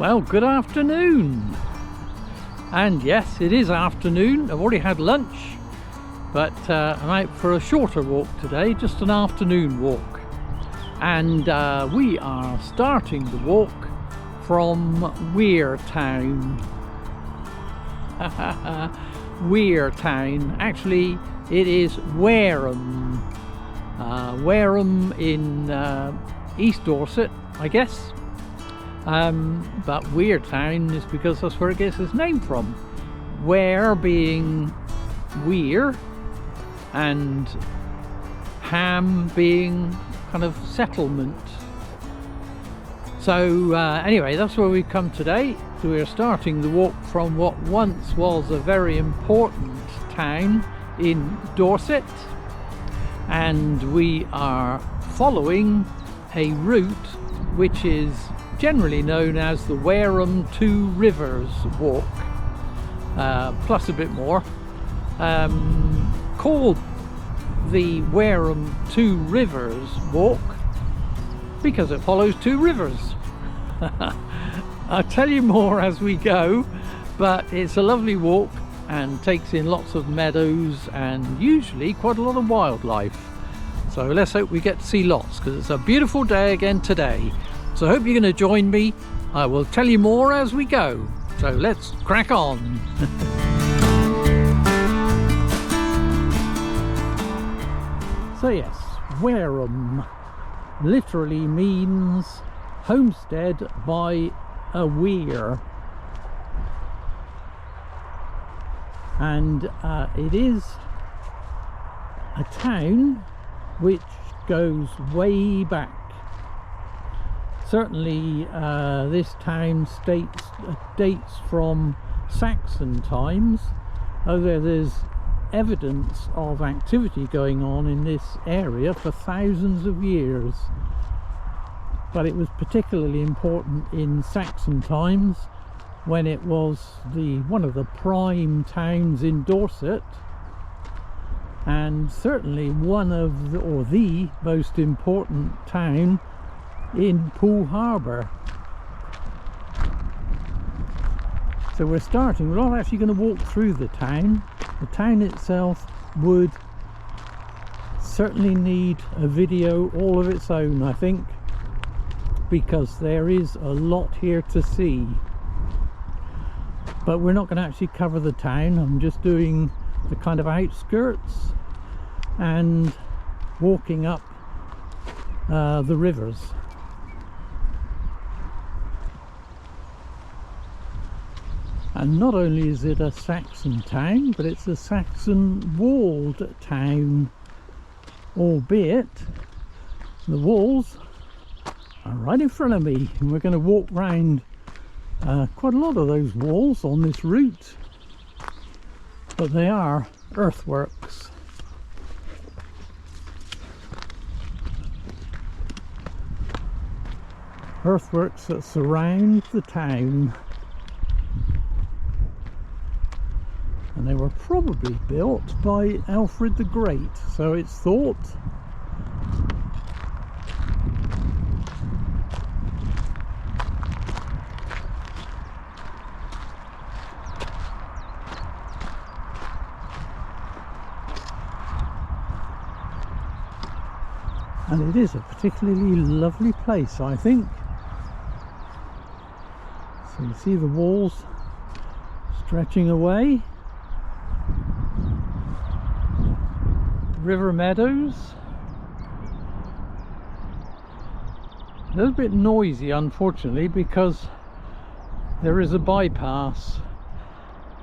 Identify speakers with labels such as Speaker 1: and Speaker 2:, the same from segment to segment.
Speaker 1: Well, good afternoon. And yes, it is afternoon. I've already had lunch, but I'm out for a shorter walk today, just an afternoon walk. And we are starting the walk from Weir Town. Weir Town. Actually, it is Wareham. Wareham in East Dorset, I guess. But Weir Town is because that's where it gets its name from. Weir being weir, and ham being kind of settlement. So anyway, that's where we've come today. So we're starting the walk from what once was a very important town in Dorset, and we are following a route which is generally known as the Wareham Two Rivers Walk, plus a bit more, called the Wareham Two Rivers Walk because it follows two rivers. I'll tell you more as we go, but it's a lovely walk and takes in lots of meadows and usually quite a lot of wildlife. So let's hope we get to see lots, because it's a beautiful day again today. So I hope you're going to join me. I will tell you more as we go. So let's crack on. So yes, Wareham literally means homestead by a weir. And it is a town which goes way back. Certainly this town dates from Saxon times, although there's evidence of activity going on in this area for thousands of years. But it was particularly important in Saxon times, when it was one of the prime towns in Dorset, and certainly one of the most important town in Poole Harbour. So we're not actually going to walk through the town. The town itself would certainly need a video all of its own, I think, because there is a lot here to see. But we're not going to actually cover the town. I'm just doing the kind of outskirts and walking up the rivers. And not only is it a Saxon town, but it's a Saxon walled town, albeit the walls are right in front of me, and we're going to walk round quite a lot of those walls on this route, but they are earthworks. Earthworks that surround the town. And they were probably built by Alfred the Great, so it's thought. And it is a particularly lovely place, I think. So you see the walls stretching away. River meadows. A little bit noisy, unfortunately, because there is a bypass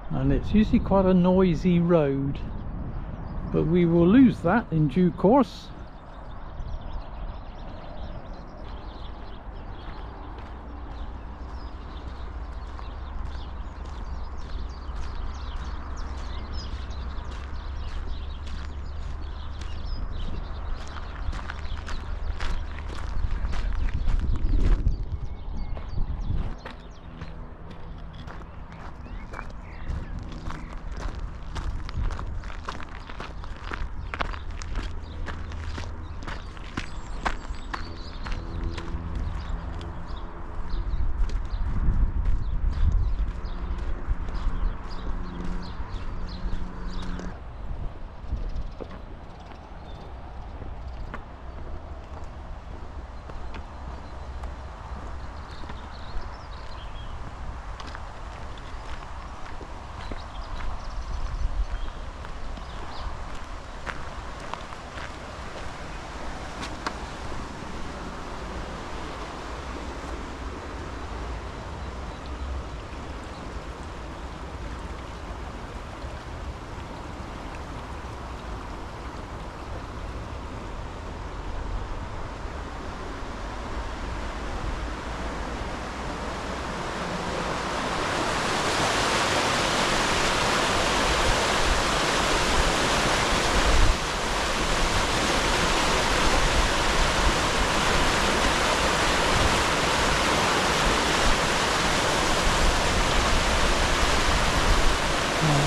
Speaker 1: and it's usually quite a noisy road, but we will lose that in due course.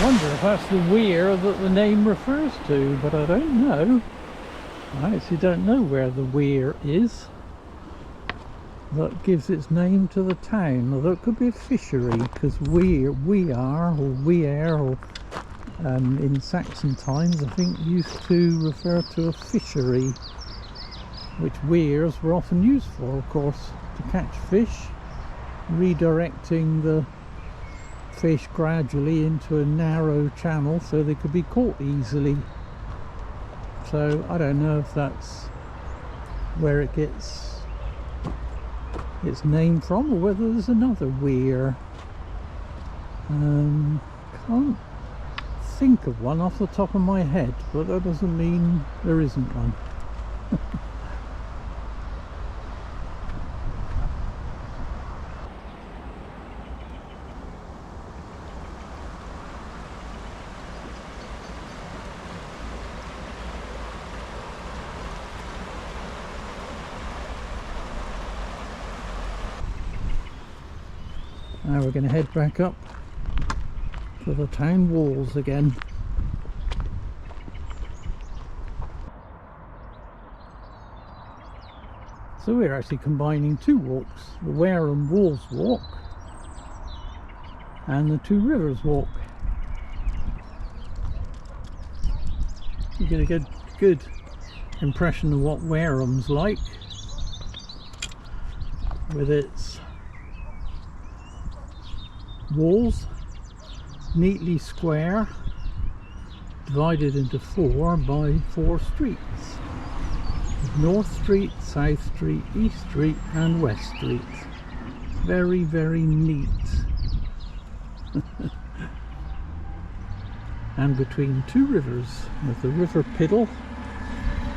Speaker 1: wonder if that's the weir that the name refers to, but I don't know. I actually don't know where the weir is that gives its name to the town, although it could be a fishery, because weir or in Saxon times I think used to refer to a fishery, which weirs were often used for, of course, to catch fish, redirecting the fish gradually into a narrow channel so they could be caught easily. So I don't know if that's where it gets its name from, or whether there's another weir. Can't think of one off the top of my head, but that doesn't mean there isn't one. Now we're going to head back up to the town walls again. So we're actually combining two walks, the Wareham Walls Walk and the Two Rivers Walk. You get a good impression of what Wareham's like, with its walls neatly square, divided into four by four streets: North Street, South Street, East Street and West Street. Very, very neat. And between two rivers, with the River Piddle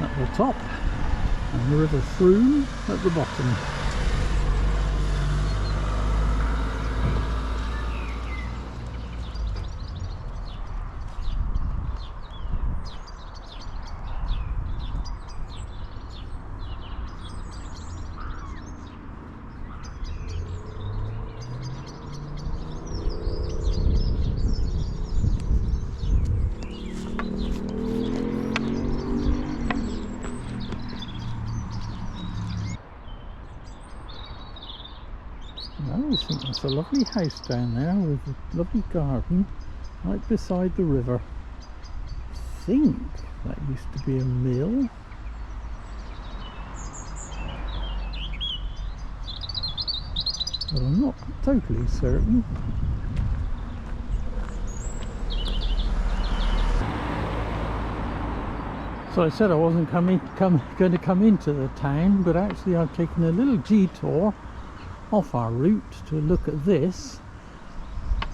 Speaker 1: at the top and the River Frome at the bottom. I think that's a lovely house down there with a lovely garden right beside the river. I think that used to be a mill. But I'm not totally certain. So I said I wasn't going to come into the town, but actually I've taken a little detour off our route to look at this.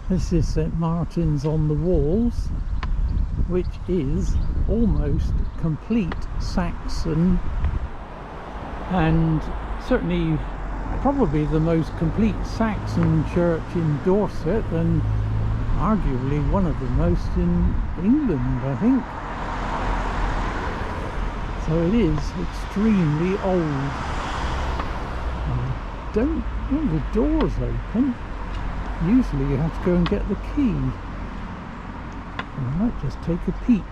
Speaker 1: This is St Martin's on the Walls, which is almost complete Saxon, and certainly probably the most complete Saxon church in Dorset, and arguably one of the most in England, I think. So it is extremely old. Don't want the doors open. Usually you have to go and get the key. I might just take a peep.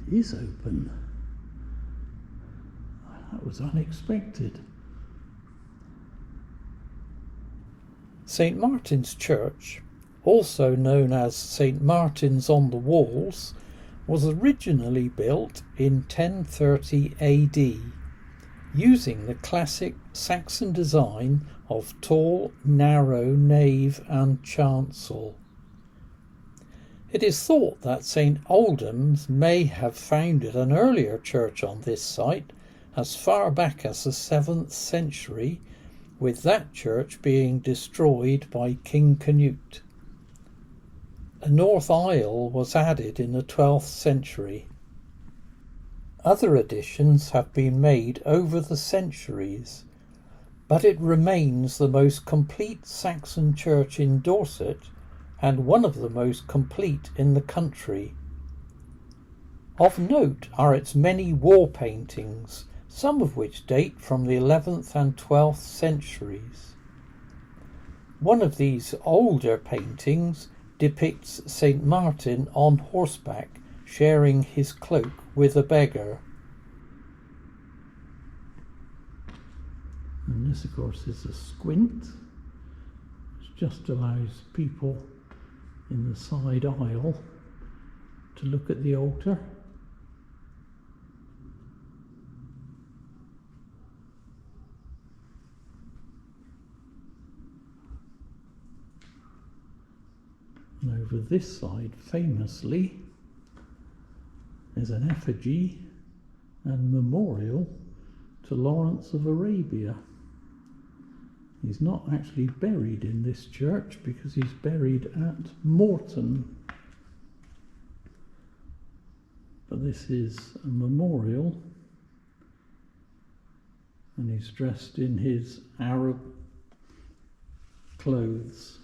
Speaker 1: It is open. That was unexpected. St Martin's Church, also known as St Martin's on the Walls, was originally built in 1030 AD, using the classic Saxon design of tall, narrow nave and chancel. It is thought that St Aldhelm's may have founded an earlier church on this site as far back as the 7th century, with that church being destroyed by King Canute. A north aisle was added in the 12th century. Other additions have been made over the centuries, but it remains the most complete Saxon church in Dorset and one of the most complete in the country. Of note are its many wall paintings, some of which date from the 11th and 12th centuries. One of these older paintings depicts St. Martin on horseback sharing his cloak with a beggar. And this, of course, is a squint, which just allows people in the side aisle to look at the altar. And over this side, famously, is an effigy and memorial to Lawrence of Arabia. He's not actually buried in this church because he's buried at Morton. But this is a memorial, and he's dressed in his Arab clothes.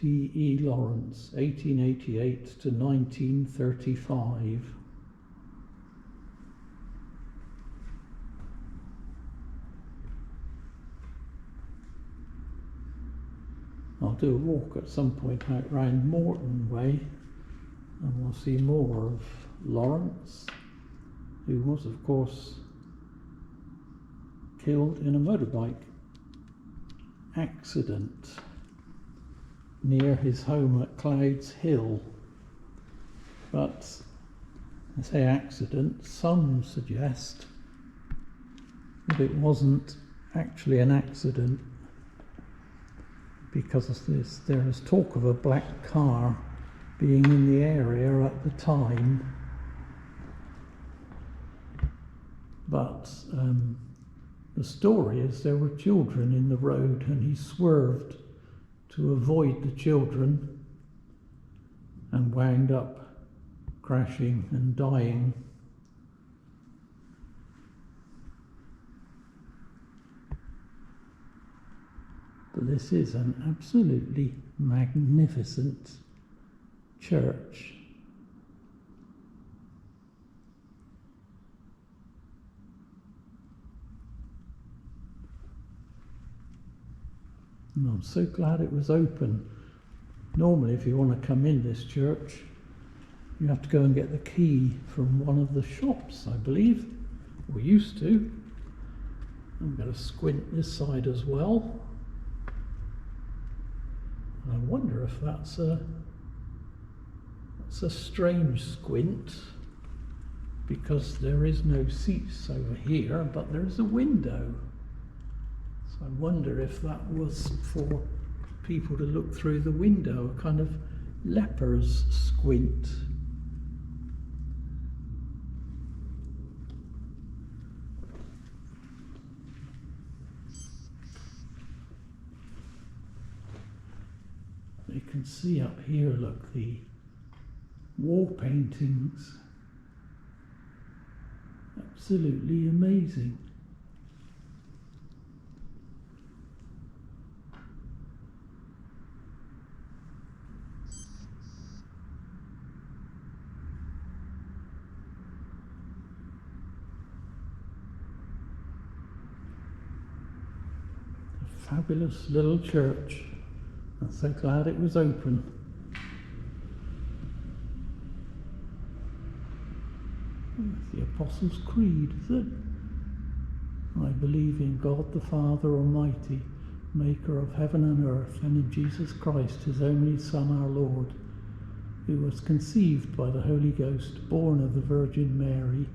Speaker 1: T.E. Lawrence, 1888 to 1935. I'll do a walk at some point out round Morton Way, and we'll see more of Lawrence, who was, of course, killed in a motorbike accident near his home at Clouds Hill. But I say accident, some suggest that it wasn't actually an accident, because there is talk of a black car being in the area at the time. But the story is there were children in the road and he swerved to avoid the children and wound up crashing and dying. But this is an absolutely magnificent church. And I'm so glad it was open. Normally, if you want to come in this church, you have to go and get the key from one of the shops, I believe, or used to. I'm going to squint this side as well. And I wonder if that's a strange squint, because there is no seats over here, but there is a window. So I wonder if that was for people to look through the window, a kind of leper's squint. You can see up here, look, the wall paintings. Absolutely amazing. A fabulous little church. I'm so glad it was open. The Apostles' Creed, is it? I believe in God the Father Almighty, maker of heaven and earth, and in Jesus Christ, his only Son, our Lord, who was conceived by the Holy Ghost, born of the Virgin Mary.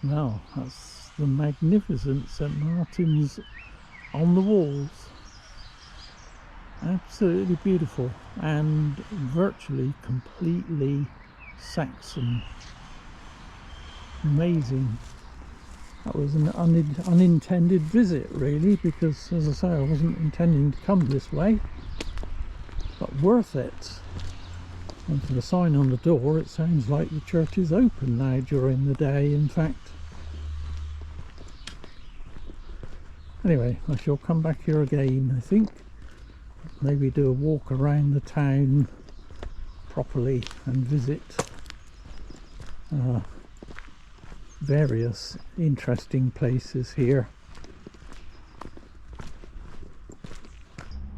Speaker 1: Well, that's the magnificent St Martin's on the walls. Absolutely beautiful and virtually completely Saxon. Amazing. That was an unintended visit really, because as I say, I wasn't intending to come this way, but worth it. And for the sign on the door, it sounds like the church is open now during the day, in fact. Anyway, I shall come back here again, I think. Maybe do a walk around the town properly and visit various interesting places here.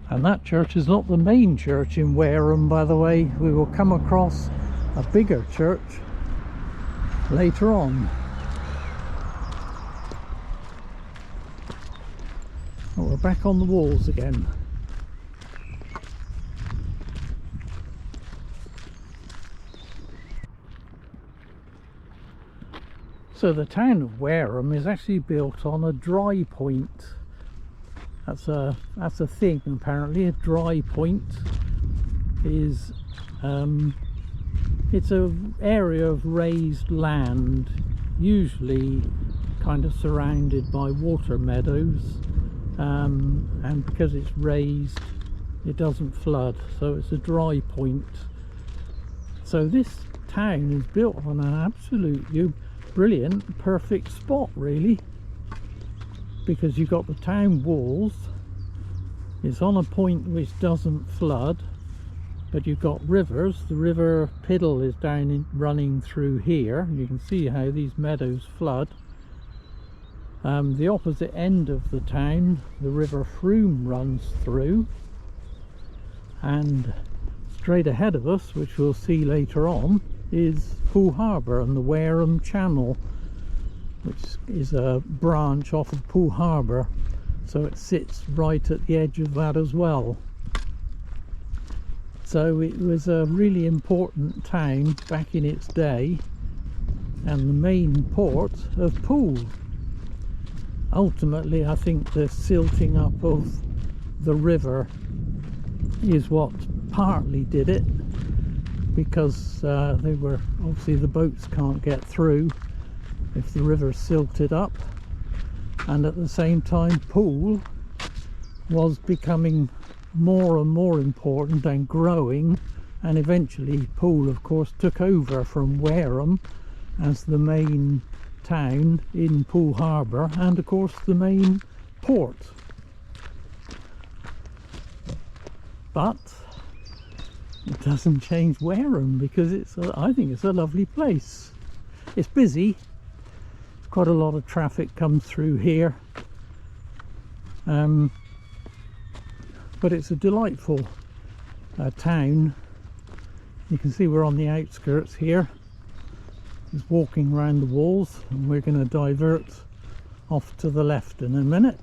Speaker 1: And that church is not the main church in Wareham, by the way. We will come across a bigger church later on. Oh, we're back on the walls again. So the town of Wareham is actually built on a dry point. That's a thing apparently. A dry point is it's an area of raised land, usually kind of surrounded by water meadows, and because it's raised, it doesn't flood, so it's a dry point. So this town is built on an absolutely brilliant, perfect spot really, because you've got the town walls. It's on a point which doesn't flood, but you've got rivers. The river Piddle is running through here. You can see how these meadows flood. The opposite end of the town, the river Frome runs through, and straight ahead of us, which we'll see later on, is Poole Harbour and the Wareham Channel, which is a branch off of Poole Harbour, so it sits right at the edge of that as well. So it was a really important town back in its day, and the main port of Poole. Ultimately, I think the silting up of the river is what partly did it, because they were obviously, the boats can't get through if the river's silted up, and at the same time Poole was becoming more and more important and growing, and eventually Poole of course took over from Wareham as the main town in Poole Harbour, and of course the main port. But it doesn't change Wareham, because I think it's a lovely place. It's busy, quite a lot of traffic comes through here, but it's a delightful town. You can see we're on the outskirts here, just walking around the walls, and we're going to divert off to the left in a minute.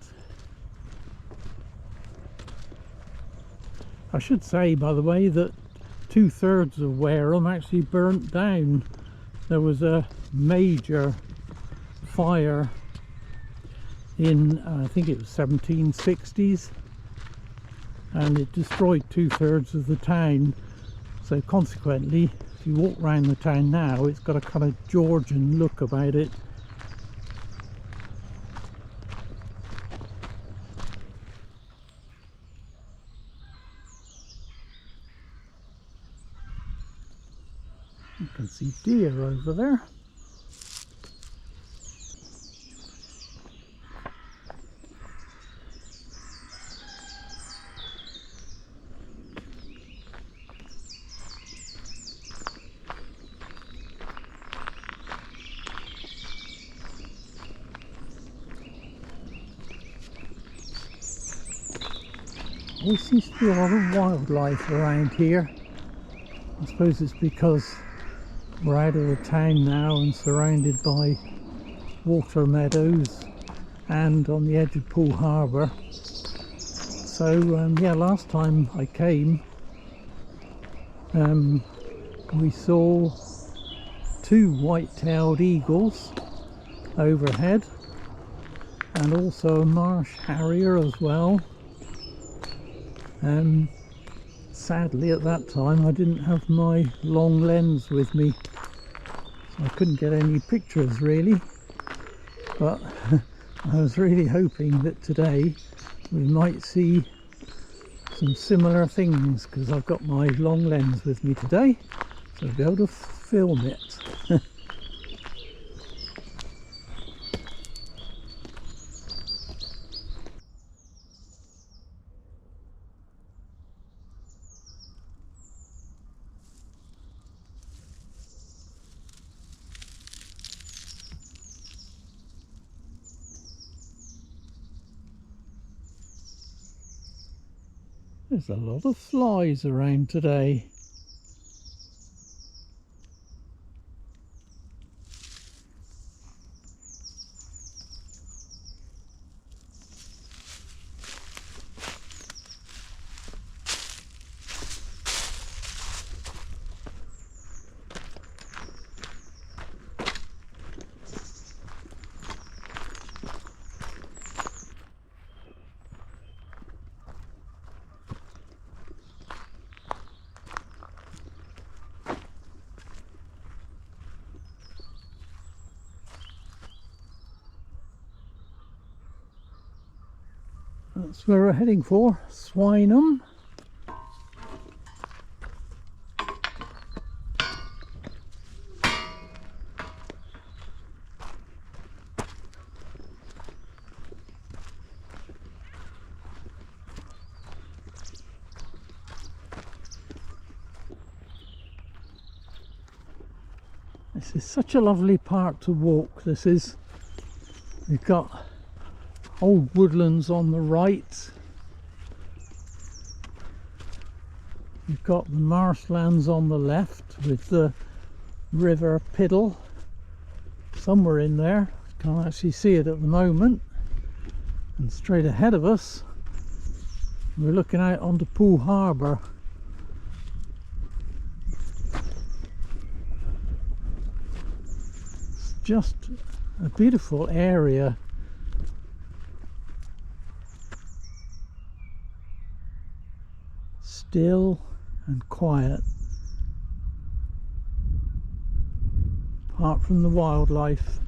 Speaker 1: I should say, by the way, that 2/3 of Wareham actually burnt down. There was a major fire in I think it was 1760s, and it destroyed 2/3 of the town. So consequently, if you walk around the town now, it's got a kind of Georgian look about it. You can see deer over there. Always seems to be a lot of wildlife around here. I suppose it's because we're out of the town now and surrounded by water meadows and on the edge of Poole Harbour. So yeah, last time I came, we saw 2 white-tailed eagles overhead, and also a marsh harrier as well. Sadly at that time I didn't have my long lens with me, so I couldn't get any pictures really, but I was really hoping that today we might see some similar things, because I've got my long lens with me today, so I'll be able to film it. There's a lot of flies around today. That's where we're heading for, Swineham. This is such a lovely park to walk. This is, you've got old woodlands on the right, you've got the marshlands on the left with the river Piddle somewhere in there, can't actually see it at the moment, and straight ahead of us we're looking out onto Poole Harbour. It's just a beautiful area. Still and quiet, apart from the wildlife.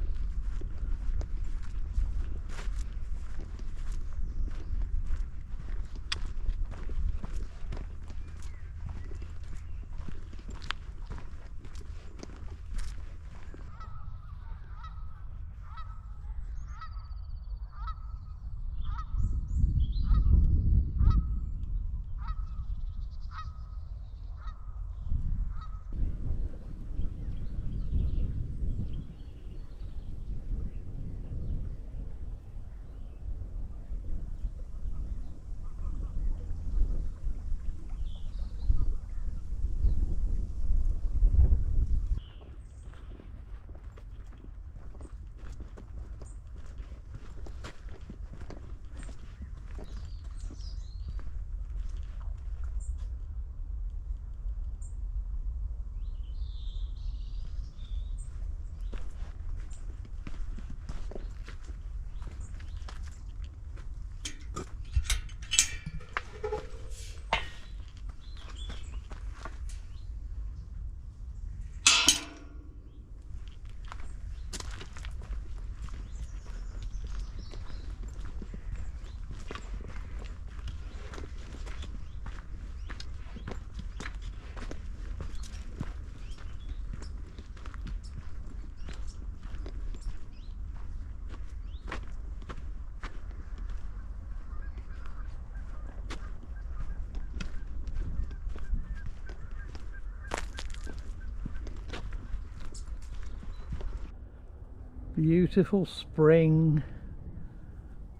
Speaker 1: Beautiful spring,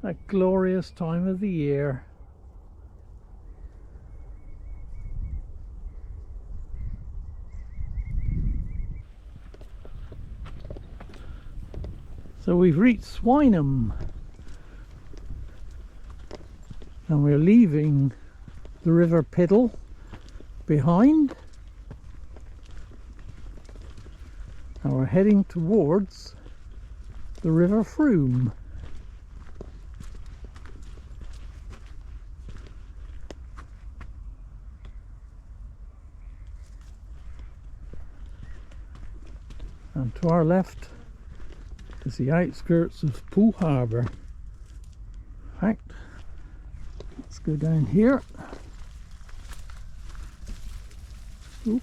Speaker 1: that glorious time of the year. So we've reached Swineham and we're leaving the river Piddle behind, and we're heading towards the River Frome. And to our left is the outskirts of Poole Harbour. In fact, let's go down here. Oop.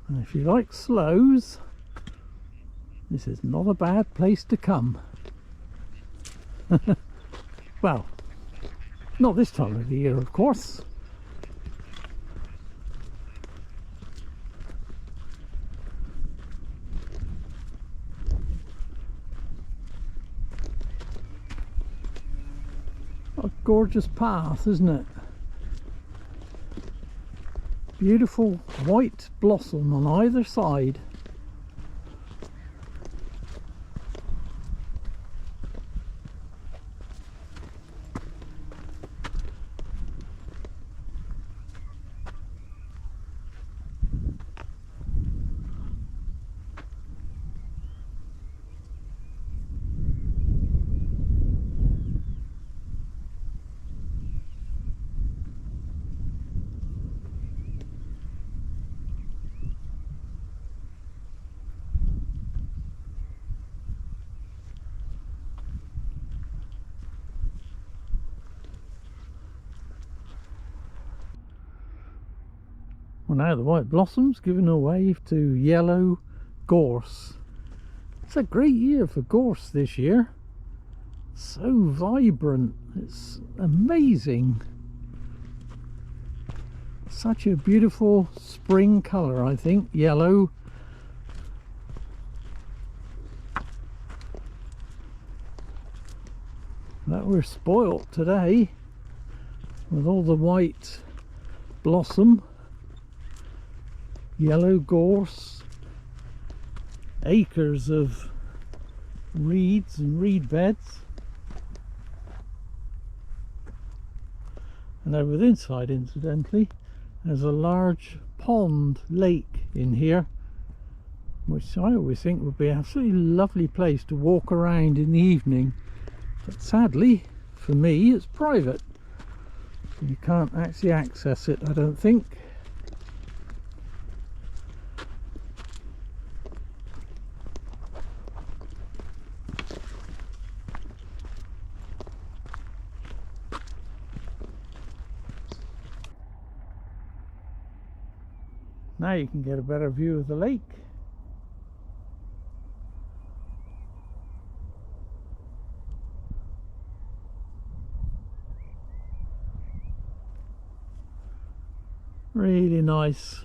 Speaker 1: And if you like slows, this is not a bad place to come. Well, not this time of the year, of course. What a gorgeous path, isn't it? Beautiful white blossom on either side. Well, now the white blossom's given away to yellow gorse. It's a great year for gorse this year. So vibrant, it's amazing. Such a beautiful spring colour, I think, yellow. But we're spoilt today with all the white blossom. Yellow gorse, acres of reeds and reed beds, and over the inside, incidentally, there's a large pond lake in here, which I always think would be an absolutely lovely place to walk around in the evening, but sadly for me it's private. You can't actually access it, I don't think. Now you can get a better view of the lake. Really nice.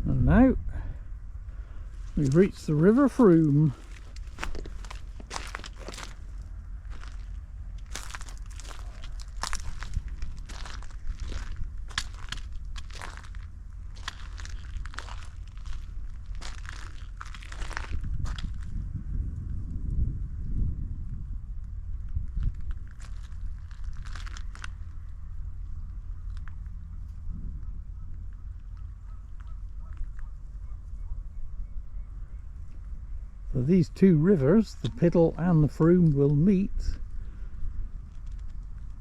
Speaker 1: And now we've reached the River Frome. So these two rivers, the Piddle and the Frome, will meet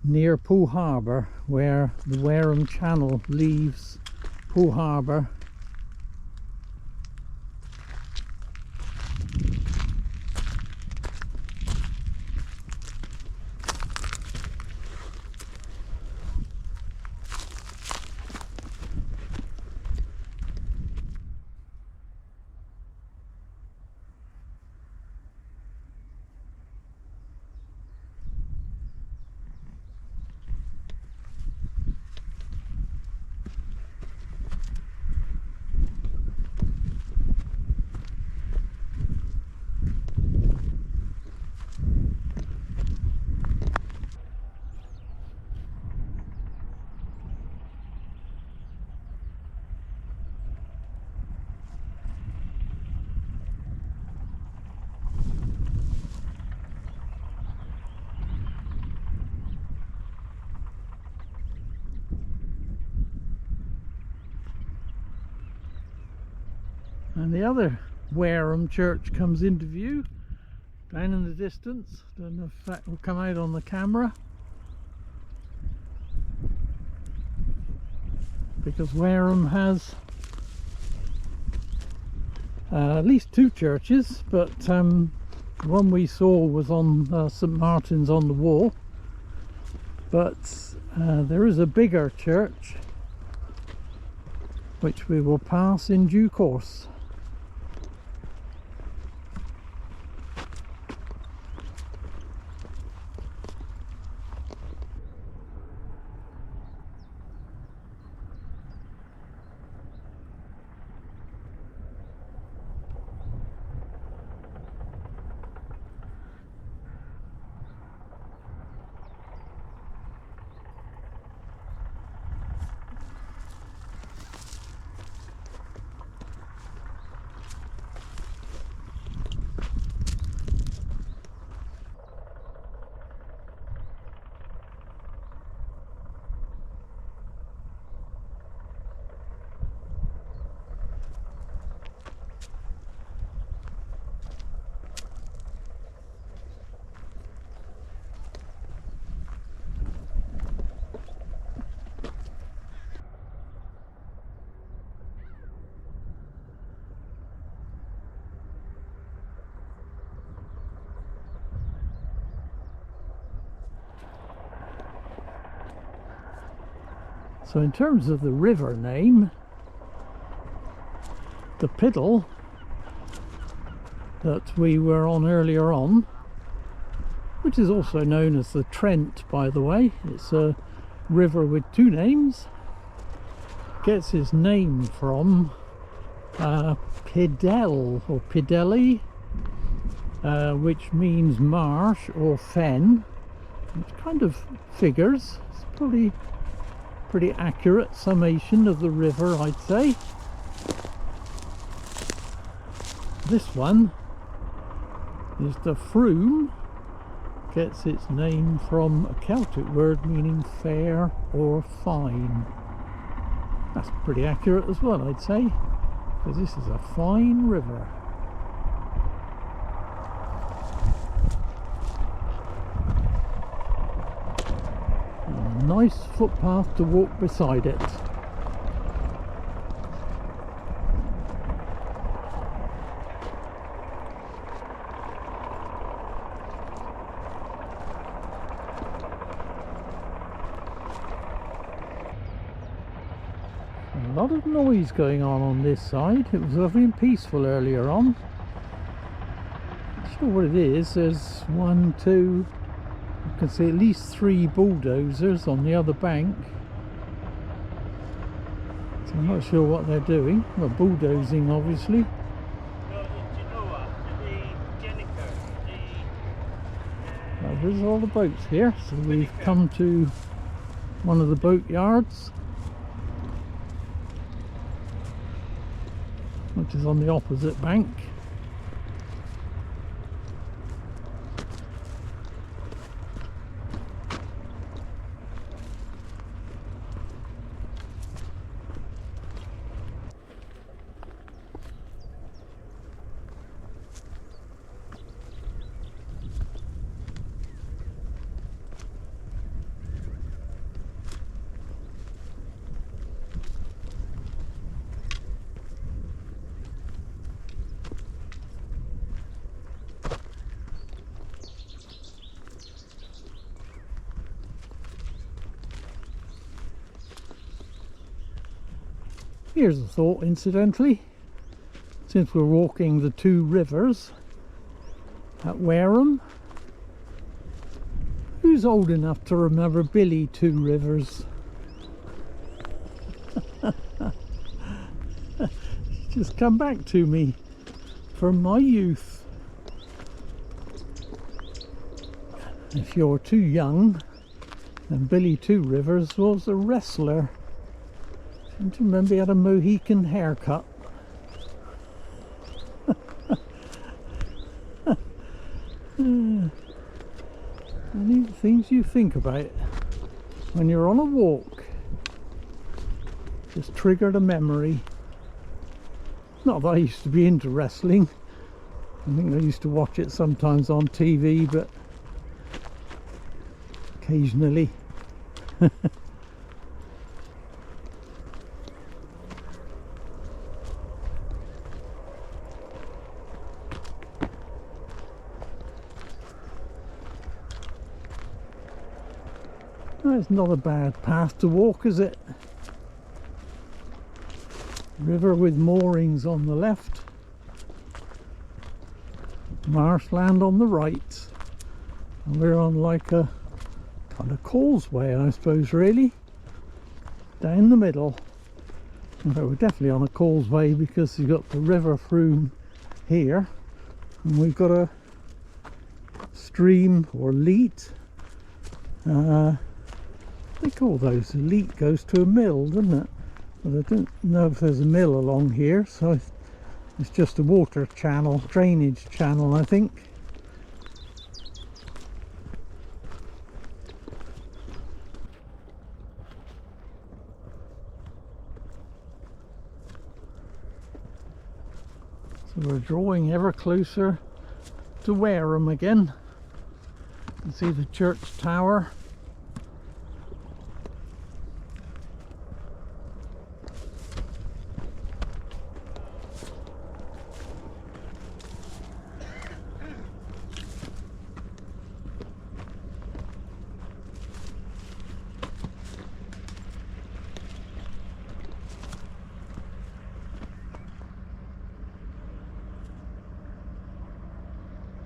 Speaker 1: near Poole Harbour, where the Wareham Channel leaves Poole Harbour. And the other Wareham church comes into view down in the distance. Don't know if that will come out on the camera, because Wareham has at least two churches, but the one we saw was on St Martin's on the Wall, but there is a bigger church which we will pass in due course. So in terms of the river name, the Piddle that we were on earlier on, which is also known as the Trent, by the way, it's a river with two names, gets its name from Piddle or Piddle, which means marsh or fen, which kind of figures. It's probably pretty accurate summation of the river, I'd say. This one is the Frome, gets its name from a Celtic word meaning fair or fine. That's pretty accurate as well, I'd say, because this is a fine river. Nice footpath to walk beside it. A lot of noise going on this side. It was lovely and peaceful earlier on. Not sure what it is. There's one, two, you can see at least three bulldozers on the other bank. So I'm not sure what they're doing. Well, bulldozing obviously. There's all the boats here, so we've come to one of the boat yards, which is on the opposite bank. Here's a thought, incidentally, since we're walking the two rivers at Wareham. Who's old enough to remember Billy Two Rivers? Just come back to me from my youth. If you're too young, then Billy Two Rivers was a wrestler. I don't remember he had a Mohican haircut. Any things you think about when you're on a walk just triggered a memory. Not that I used to be into wrestling. I think I used to watch it sometimes on TV, but occasionally. It's not a bad path to walk, is it? River with moorings on the left, marshland on the right, and we're on like a kind of causeway, I suppose, really, down the middle. Well, we're definitely on a causeway because you've got the River Frome here, and we've got a stream or leat. They call those, a leat goes to a mill, doesn't it? But I don't know if there's a mill along here, so it's just a water channel, drainage channel, I think. So we're drawing ever closer to Wareham again. You can see the church tower.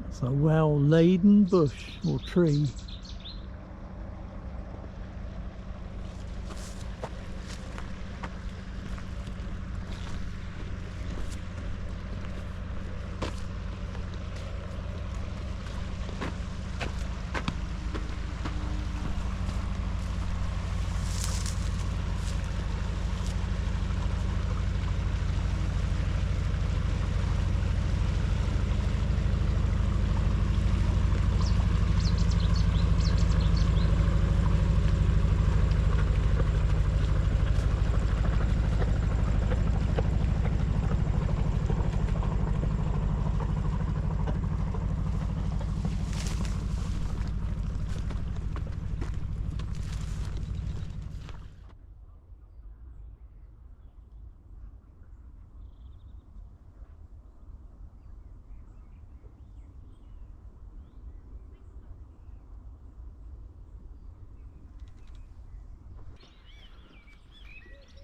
Speaker 1: It's a well-laden bush or tree.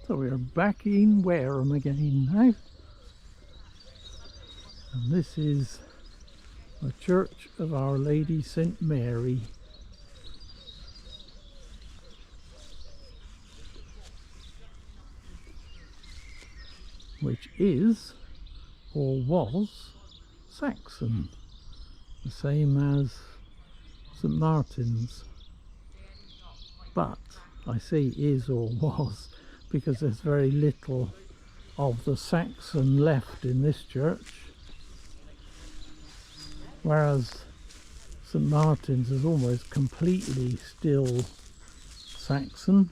Speaker 1: So we're back in Wareham again now, and this is the Church of Our Lady St Mary. Which is, or was, Saxon, the same as St Martin's. But I say is or was because there's very little of the Saxon left in this church, whereas St Martin's is almost completely still Saxon.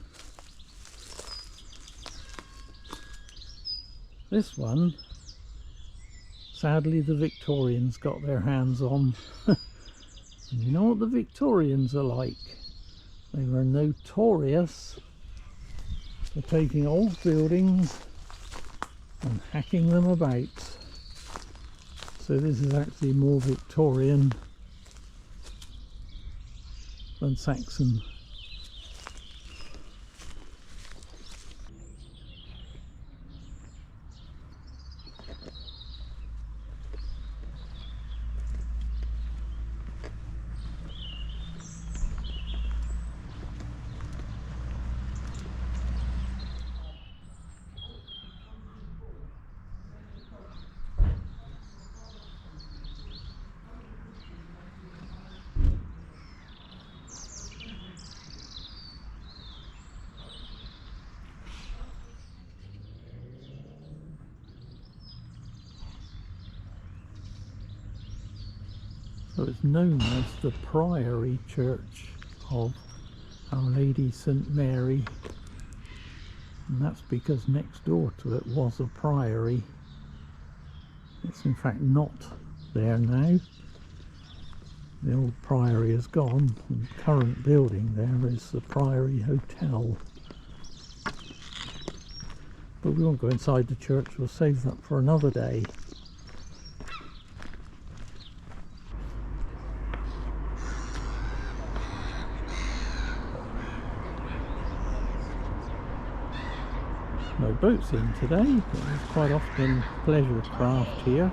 Speaker 1: This one, sadly, the Victorians got their hands on. And you know what the Victorians are like? They were notorious for taking old buildings and hacking them about. So this is actually more Victorian than Saxon. So it's known as the Priory Church of Our Lady St Mary, and that's because next door to it was a priory. It's in fact not there now. The old priory is gone, and the current building there is the Priory Hotel. But we won't go inside the church, we'll save that for another day. No boats in today, but there's quite often pleasure craft here.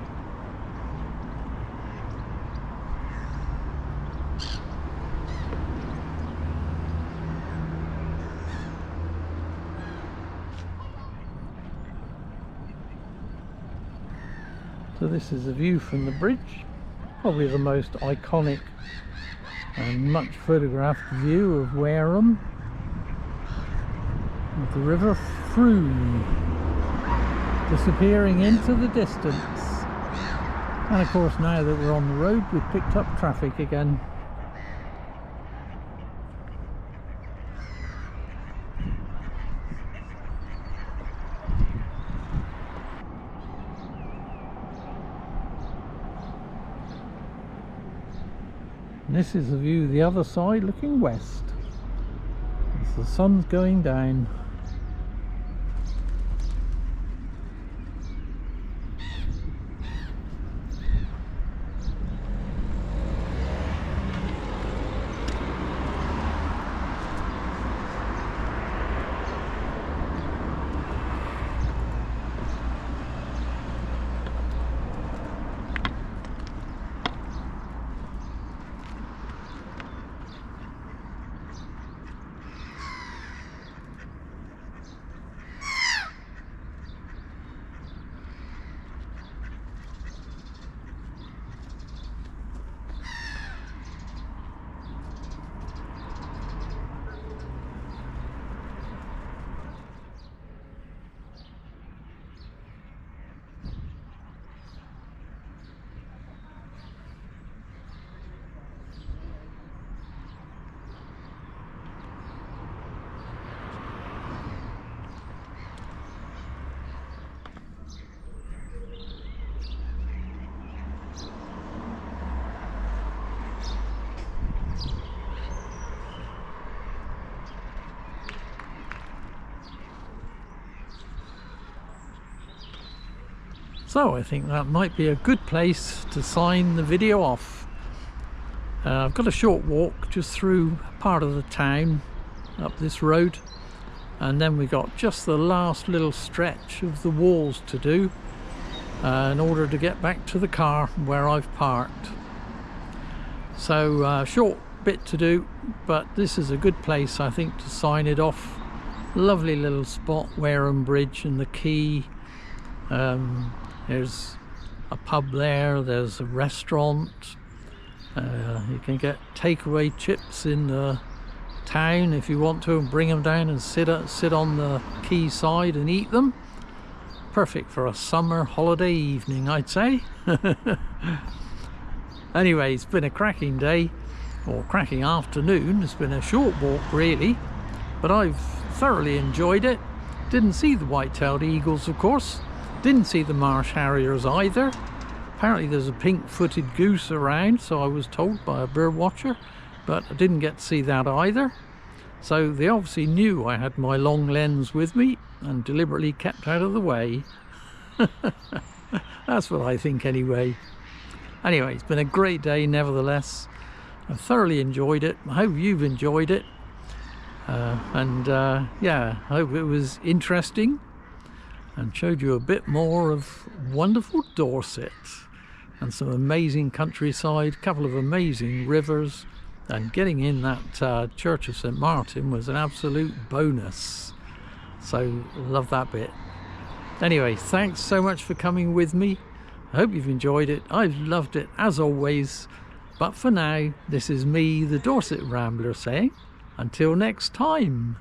Speaker 1: So this is a view from the bridge, probably the most iconic and much photographed view of Wareham, with the river Frome disappearing into the distance. And of course, now that we're on the road, we've picked up traffic again. And this is the view the other side, looking west, as the sun's going down. So I think that might be a good place to sign the video off. I've got a short walk just through part of the town up this road, and then we got just the last little stretch of the walls to do in order to get back to the car where I've parked. So short bit to do, but this is a good place I think to sign it off. Lovely little spot, Wareham Bridge and the quay. There's a pub there, there's a restaurant, you can get takeaway chips in the town if you want to, and bring them down and sit on the quay side and eat them. Perfect for a summer holiday evening, I'd say. Anyway, it's been a cracking day, or cracking afternoon. It's been a short walk really, but I've thoroughly enjoyed it. Didn't see the white-tailed eagles, of course. Didn't see the marsh harriers either. Apparently there's a pink-footed goose around, so I was told by a bird watcher, but I didn't get to see that either. So they obviously knew I had my long lens with me and deliberately kept out of the way. That's what I think anyway. Anyway, it's been a great day nevertheless. I've thoroughly enjoyed it. I hope you've enjoyed it. Yeah, I hope it was interesting and showed you a bit more of wonderful Dorset and some amazing countryside, a couple of amazing rivers, and getting in that Church of St Martin was an absolute bonus. So love that bit. Anyway, thanks so much for coming with me. I hope you've enjoyed it. I've loved it as always. But for now, this is me, the Dorset Rambler, saying until next time.